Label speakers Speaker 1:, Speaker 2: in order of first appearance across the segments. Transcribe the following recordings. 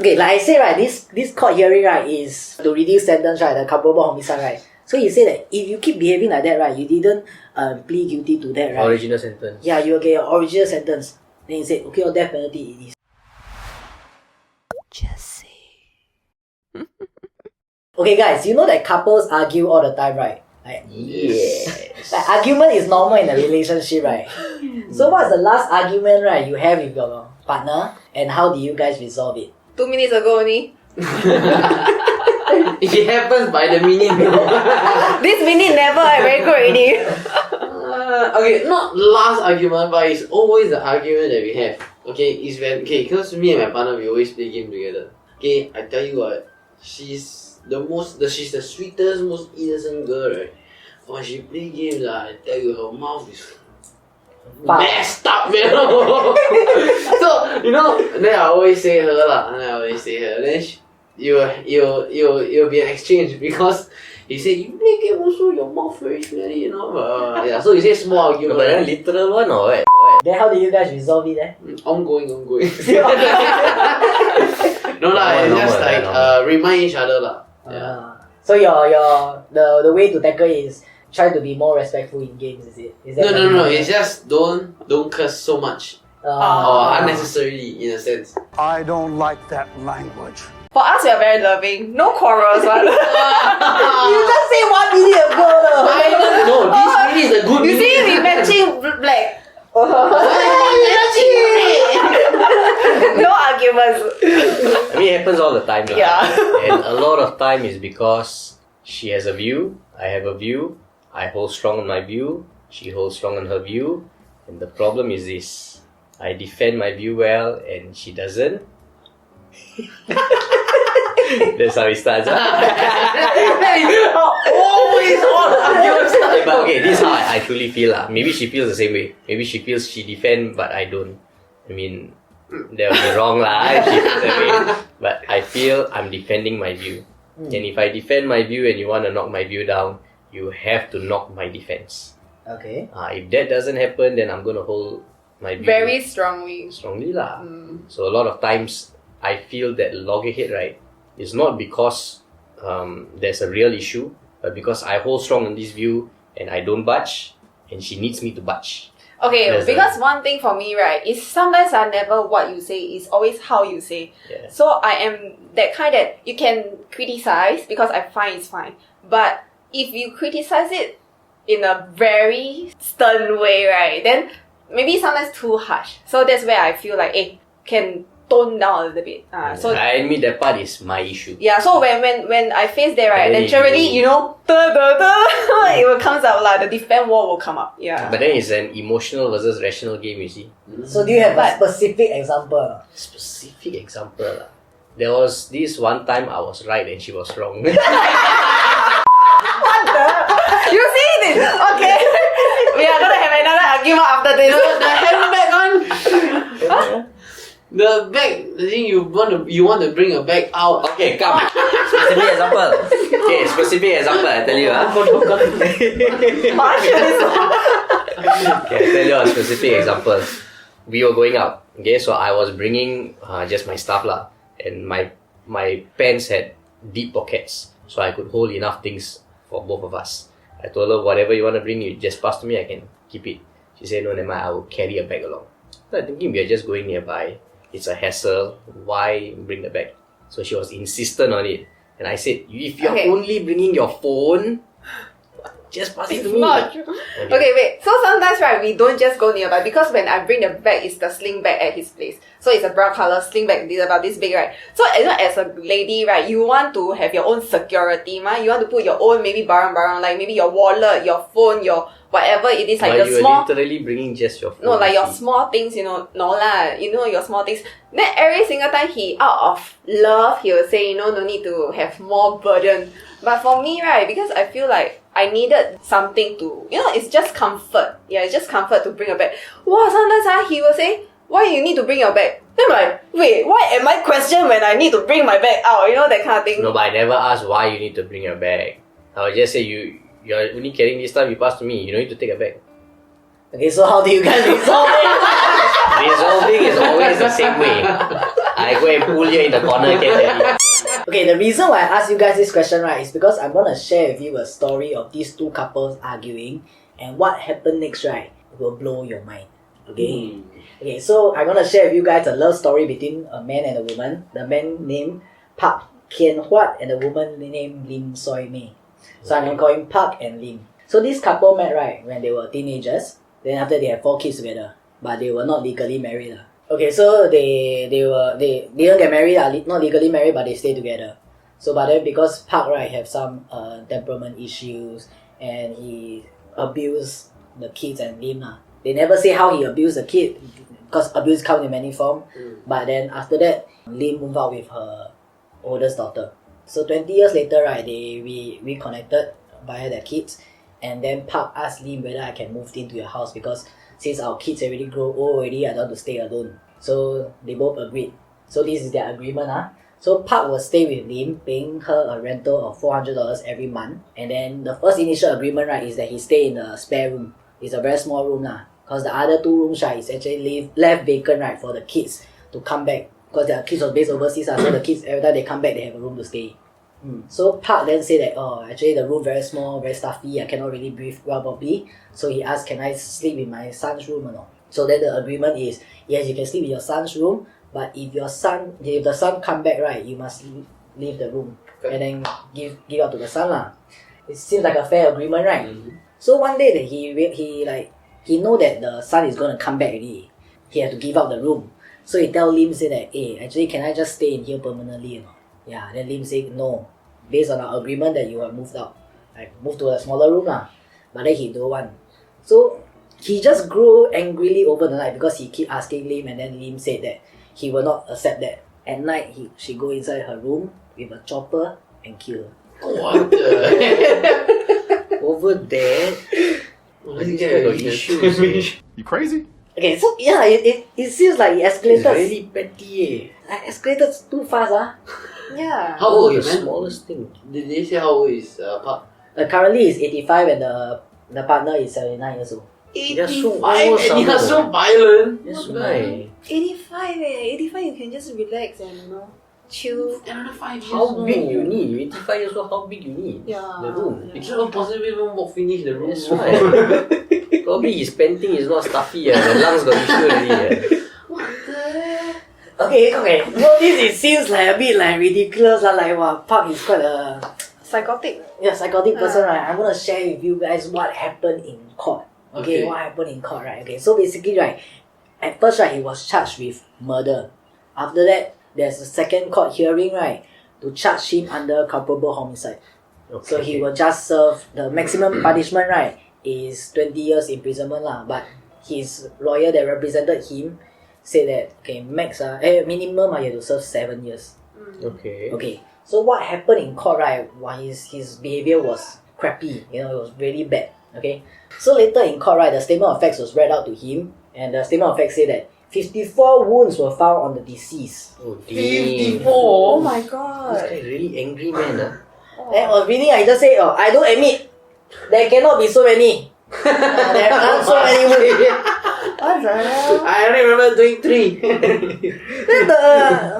Speaker 1: Okay, like I say, right, this court hearing, right, is to reduce sentence, right, the culpable homicide, right. So you say that if you keep behaving like that, right, you didn't plead guilty to that, right?
Speaker 2: Original sentence.
Speaker 1: Yeah, you will get your original sentence. Then you say, okay, your death penalty it is. Just say. Okay, guys, you know that couples argue all the time, right? Like,
Speaker 2: Yes.
Speaker 1: like argument is normal in a relationship, right? So what's the last argument, right, you have with your partner, and how do you guys resolve it?
Speaker 3: 2 minutes ago only.
Speaker 2: It happens by the minute.
Speaker 3: This minute never, I very good already.
Speaker 2: Okay, not last argument, but it's always the argument that we have. Okay, it's when because me and my partner we always play game together. Okay, I tell you what, she's the sweetest, most innocent girl, right? When she play games, I tell you her mouth is messed up, man. So then I always say her lah. Then you'll be an exchange because he say you play game also your mouth very smelly, yeah. So you say small argument. But then literal one or what?
Speaker 1: Then how do you guys resolve it, eh?
Speaker 2: Ongoing. No lah, it's just like remind each other lah. Yeah.
Speaker 1: So the way to tackle it is try to be more respectful in games, is it? Is that
Speaker 2: No. It's just don't curse so much or unnecessarily in a sense.
Speaker 4: I don't like that language.
Speaker 3: For us, we are very loving. No quarrels, one.
Speaker 1: You just say 1 minute ago.
Speaker 2: No, this really is a good
Speaker 3: You see, we matching black. No arguments.
Speaker 2: I mean, it happens all the time.
Speaker 3: Yeah.
Speaker 2: And a lot of time is because she has a view, I have a view, I hold strong on my view, she holds strong on her view. And the problem is this. I defend my view well and she doesn't. That's how it starts. Always on arguments. But okay, this is how I truly feel. Maybe she feels the same way. Maybe she feels she defend but I don't. I mean, that would be wrong if she feels that way. But I feel I'm defending my view. And if I defend my view and you want to knock my view down, you have to knock my defense.
Speaker 1: Okay.
Speaker 2: If that doesn't happen, then I'm going to hold my view
Speaker 3: Very strongly.
Speaker 2: lah. So a lot of times I feel that loggerhead, right, is not because there's a real issue, but because I hold strong on this view and I don't budge and she needs me to budge.
Speaker 3: Okay,
Speaker 2: That's
Speaker 3: because one thing for me, right, is sometimes I never what you say, it's always how you say.
Speaker 2: Yeah.
Speaker 3: So I am that kind that you can criticize because I find it's fine. But if you criticize it in a very stern way, right, then maybe sometimes too harsh. So that's where I feel like, can tone down a little bit. So
Speaker 2: I admit that part is my issue.
Speaker 3: yeah, so when I face that, right,
Speaker 2: But then
Speaker 3: naturally, it will comes out like the defense wall will come up. Yeah.
Speaker 2: But then it's an emotional versus rational game, you see.
Speaker 1: So do you have a specific example?
Speaker 2: Specific example. There was this one time I was right and she was wrong.
Speaker 3: You see this? Okay. We are gonna have another argument after this.
Speaker 2: The handbag one. The bag, the thing you want to bring a bag out. Okay, come. Specific example. Okay, specific example. I tell you. Okay, I tell you a specific example. We were going out. Okay, so I was bringing just my stuff lah, and my pants had deep pockets, so I could hold enough things for both of us. I told her, whatever you want to bring, you just pass to me. I can keep it. She said, no, never mind. I will carry a bag along. So I'm thinking we are just going nearby. It's a hassle. Why bring the bag? So she was insistent on it. And I said, if you're only bringing your phone, just pass it to me.
Speaker 3: Not true. Okay, wait. So sometimes, right, we don't just go nearby because when I bring the bag, it's the sling bag at his place. So it's a brown color sling bag, it's about this big, right? So as a lady, right, you want to have your own security, You want to put your own maybe barang-barang, like maybe your wallet, your phone, your whatever it is, like
Speaker 2: but
Speaker 3: the small.
Speaker 2: You're literally bringing just your phone.
Speaker 3: No, like your small things, no lah, your small things. Then every single time out of love, he will say, no need to have more burden. But for me, right, because I feel like I needed something to, it's just comfort. Yeah, it's just comfort to bring a bag. Wow, sometimes he will say, why you need to bring your bag? Then I'm like, wait, why am I questioned when I need to bring my bag out? That kind of thing.
Speaker 2: No, but I never asked why you need to bring your bag. I would just say, you're only carrying this stuff, you pass to me. You don't need to take a bag.
Speaker 1: Okay, so how do you guys resolve it?
Speaker 2: Resolving is always the same way. I go and pull you in the corner, can tell you.
Speaker 1: Okay, the reason why I asked you guys this question, right, is because I'm gonna share with you a story of these two couples arguing, and what happened next, right, will blow your mind. Okay? Okay, so I'm gonna share with you guys a love story between a man and a woman. The man named Park Kian Huat and the woman named Lim Soi Mei. So I'm gonna call him Park and Lim. So this couple met, right, when they were teenagers. Then after they had 4 kids together, but they were not legally married. Okay, so they didn't get married, not legally married, but they stayed together. So but then because Park, right, have some temperament issues and he abused the kids and Lim. They never say how he abused the kid, because abuse comes in many forms. But then after that, Lim moved out with her oldest daughter. So 20 years later, right, they reconnected via their kids. And then Park asked Lim whether I can move into your house because since our kids already grow old already, I don't want to stay alone. So they both agreed. So this is their agreement. So Park will stay with Lim, paying her a rental of $400 every month. And then the first initial agreement, right, is that he stay in the spare room. It's a very small room because the other 2 rooms, right, is actually left vacant, right, for the kids to come back. Because their kids was based overseas, so the kids, every time they come back, they have a room to stay. So Park then said that, actually the room very small, very stuffy, I cannot really breathe well properly. So he asked, can I sleep in my son's room or not? So then the agreement is, yes, you can sleep in your son's room, but if the son come back, right, you must leave the room and then give out to the son. It seems like a fair agreement, right? So one day that he know that the son is gonna come back already, he had to give out the room. So he tell Lim, say that, hey, actually can I just stay in here permanently or not? Yeah, then Lim said no, based on our agreement that you have moved out, like moved to a smaller room but then he don't want. So he just grew angrily over the night because he keep asking Lim, and then Lim said that he will not accept that. At night she go inside her room with a chopper and kill her.
Speaker 5: What the?
Speaker 2: Over there, this guy got issues.
Speaker 6: You crazy?
Speaker 1: Okay, so yeah, it seems like it escalated.
Speaker 2: It's really petty.
Speaker 1: It escalated too fast.
Speaker 3: Yeah.
Speaker 5: How old
Speaker 2: The
Speaker 5: is man?
Speaker 2: smallest thing.
Speaker 5: Did they say how old is Park?
Speaker 1: Currently he's 85 and the partner is 79 years old.
Speaker 5: 85
Speaker 2: almost
Speaker 5: and they are so
Speaker 2: some-
Speaker 5: violent.
Speaker 2: That's why.
Speaker 3: 85 85 you can just relax and chill.
Speaker 5: Another 5 years
Speaker 2: How
Speaker 5: more.
Speaker 2: big you need? You 85 years old, how big you need?
Speaker 3: Yeah.
Speaker 2: The room.
Speaker 5: You cannot possibly even walk finish the room.
Speaker 2: That's why. Probably his panting is not stuffy. The lungs got issue already.
Speaker 5: What the?
Speaker 1: Okay. Well, this seems like a bit like ridiculous. Like, wow, Park is quite a
Speaker 3: Psychotic.
Speaker 1: psychotic person, right? I'm gonna share with you guys what happened in court. Okay, what happened in court, right? Okay, so basically, right, at first, right, he was charged with murder. After that, there's a second court hearing, right, to charge him under culpable homicide.
Speaker 2: Okay.
Speaker 1: So he will just serve the maximum punishment, right, is 20 years imprisonment but his lawyer that represented him said that okay, minimum you have to serve 7 years.
Speaker 2: Okay.
Speaker 1: Okay, so what happened in court, right, while his behavior was crappy, it was really bad. Okay, so later in court, right, the statement of facts was read out to him, and the statement of facts said that 54 wounds were found on the deceased.
Speaker 2: Oh, damn.
Speaker 5: 54.
Speaker 3: Oh my
Speaker 2: This
Speaker 3: god.
Speaker 2: guy is really angry, man.
Speaker 1: Then was reading, I just say, I don't admit, there cannot be so many. There aren't so many wounds.
Speaker 3: What the hell?
Speaker 5: I only remember doing 3.
Speaker 1: Then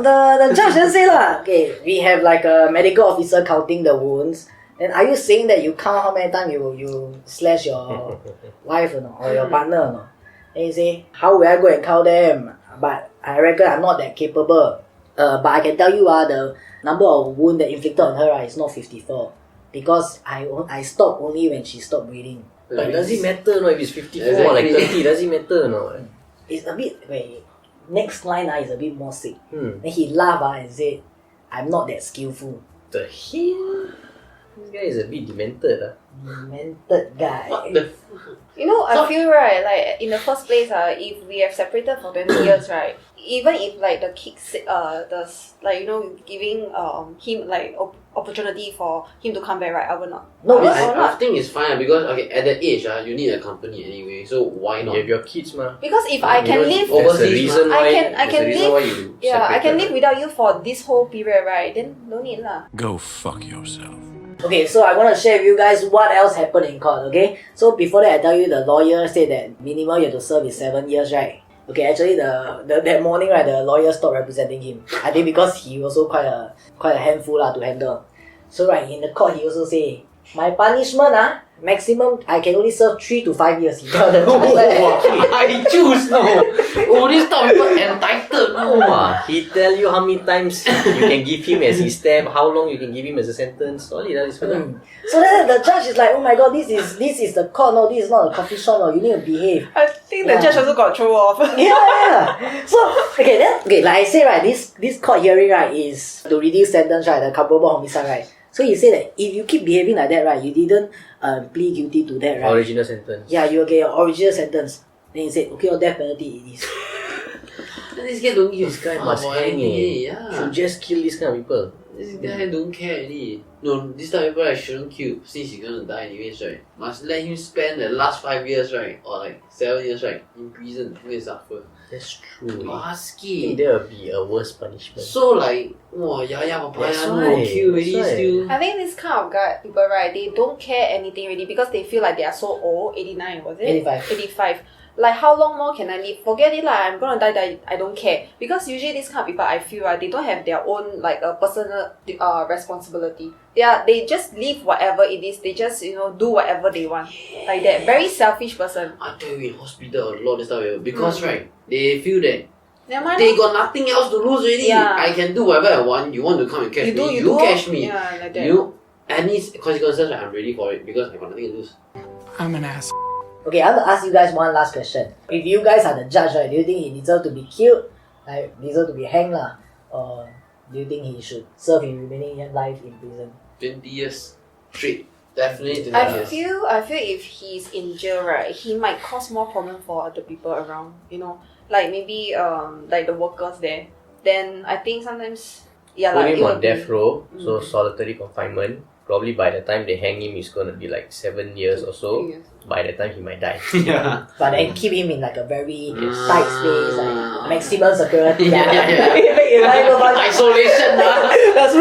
Speaker 1: the judge then say okay, we have like a medical officer counting the wounds. Then are you saying that you count how many times you slash your wife or not, or your partner or not? Then he say, how will I go and count them? But I reckon I'm not that capable. But I can tell you the number of wounds that inflicted on her is not 54. Because I stopped only when she stopped breathing.
Speaker 2: But does it matter if it's 54 or like 30? Does it matter or not?
Speaker 1: It's a bit, next line is a bit more sick.
Speaker 2: Hmm.
Speaker 1: Then he laughed and said, I'm not that skillful.
Speaker 2: The hell? This guy is a bit demented.
Speaker 1: Demented guy.
Speaker 5: What the?
Speaker 3: I feel right, like in the first place, if we have separated for 20 years, right, even if like the kids, giving him like opportunity for him to come back, right, I will not.
Speaker 1: No,
Speaker 3: I
Speaker 1: this-
Speaker 3: will
Speaker 5: I
Speaker 3: not.
Speaker 5: think it's fine because at that age you need a company anyway, so why not?
Speaker 2: You have your kids, ma.
Speaker 3: Because if I can live,
Speaker 2: There's a
Speaker 5: overseas,
Speaker 2: reason
Speaker 3: I
Speaker 2: why.
Speaker 3: can
Speaker 2: there's a reason
Speaker 3: live-
Speaker 2: why you
Speaker 3: yeah, I can
Speaker 2: separated,
Speaker 3: live without you for this whole period, right? Then no need lah.
Speaker 6: Go fuck yourself.
Speaker 1: Okay, so I want to share with you guys what else happened in court, okay? So before that, I tell you the lawyer said that minimum you have to serve is 7 years, right? Okay, actually, that morning, right, the lawyer stopped representing him. I think because he also quite a handful lah to handle. So right, in the court, he also say, my punishment maximum I can only serve 3 to 5 years. He tell the judge like that.
Speaker 5: I choose no. Oh, this type of people entitled no.
Speaker 2: He tell you how many times you can give him as his step, how long you can give him as a sentence. All that is for them.
Speaker 1: So then the judge is like, oh my god, this is the court, no, this is not a coffee shop, no, you need to behave.
Speaker 3: I think the judge also got thrown off.
Speaker 1: Yeah. So like I say, right, this court hearing, right, is to reduce sentence, right, the culpable homicide, right. So he said that if you keep behaving like that, right, you didn't plead guilty to that, right?
Speaker 2: Original sentence.
Speaker 1: Yeah, you will get your original sentence. Then he said, okay, death penalty it is.
Speaker 5: This guy don't give
Speaker 2: This guy
Speaker 5: a
Speaker 2: must
Speaker 5: fuck
Speaker 2: hang
Speaker 5: already,
Speaker 2: Should
Speaker 5: yeah.
Speaker 2: just kill this kind of people.
Speaker 5: This guy don't care already. No, this type of people I shouldn't kill since he's gonna die anyways, right? Must let him spend the last 5 years, right? Or like 7 years, right? In prison, to suffer.
Speaker 2: That's true. I think
Speaker 5: Basket.
Speaker 2: there will be a worse punishment.
Speaker 5: So like, wow, papaya,
Speaker 2: That's
Speaker 5: no
Speaker 2: why.
Speaker 5: kill already
Speaker 2: That's why.
Speaker 5: still.
Speaker 3: I think this kind of guy, people, right, they don't care anything really because they feel like they are so old. 89, was it?
Speaker 1: 85.
Speaker 3: 85. Like, how long more can I live? Forget it, like, I'm gonna die, I don't care. Because usually this kind of people, I feel, right, they don't have their own, like, personal responsibility. They just live whatever it is. They just, do whatever they want. Like that. Very selfish person.
Speaker 5: I tell you, in hospital, a lot of this stuff because, right, they feel that
Speaker 3: Never mind.
Speaker 5: they got nothing else to lose already.
Speaker 3: Yeah.
Speaker 5: I can do whatever I want. You want to come and catch me? You catch me.
Speaker 3: Yeah, like that.
Speaker 5: Any consequences, I'm ready for it because I got nothing to lose.
Speaker 4: I'm an ass.
Speaker 1: Okay, I want to ask you guys one last question. If you guys are the judge, right, do you think he deserves to be killed? Like, deserve to be hanged lah? Or do you think he should serve his remaining life in prison?
Speaker 5: 20 years straight. Definitely 20
Speaker 3: I
Speaker 5: years.
Speaker 3: feel if he's in jail, right, he might cause more problem for the people around. Like maybe like the workers there. Then I think sometimes
Speaker 2: Put
Speaker 3: like
Speaker 2: him
Speaker 3: it
Speaker 2: on
Speaker 3: will
Speaker 2: death
Speaker 3: be-
Speaker 2: row, so solitary confinement. Probably by the time they hang him, it's gonna be like 7 years or so.
Speaker 3: Yes.
Speaker 2: By the time he might die.
Speaker 5: Yeah.
Speaker 1: But then keep him in like a very tight space, like maximum security.
Speaker 5: Yeah.
Speaker 1: Make it like a bunch-
Speaker 5: Isolation.
Speaker 1: That's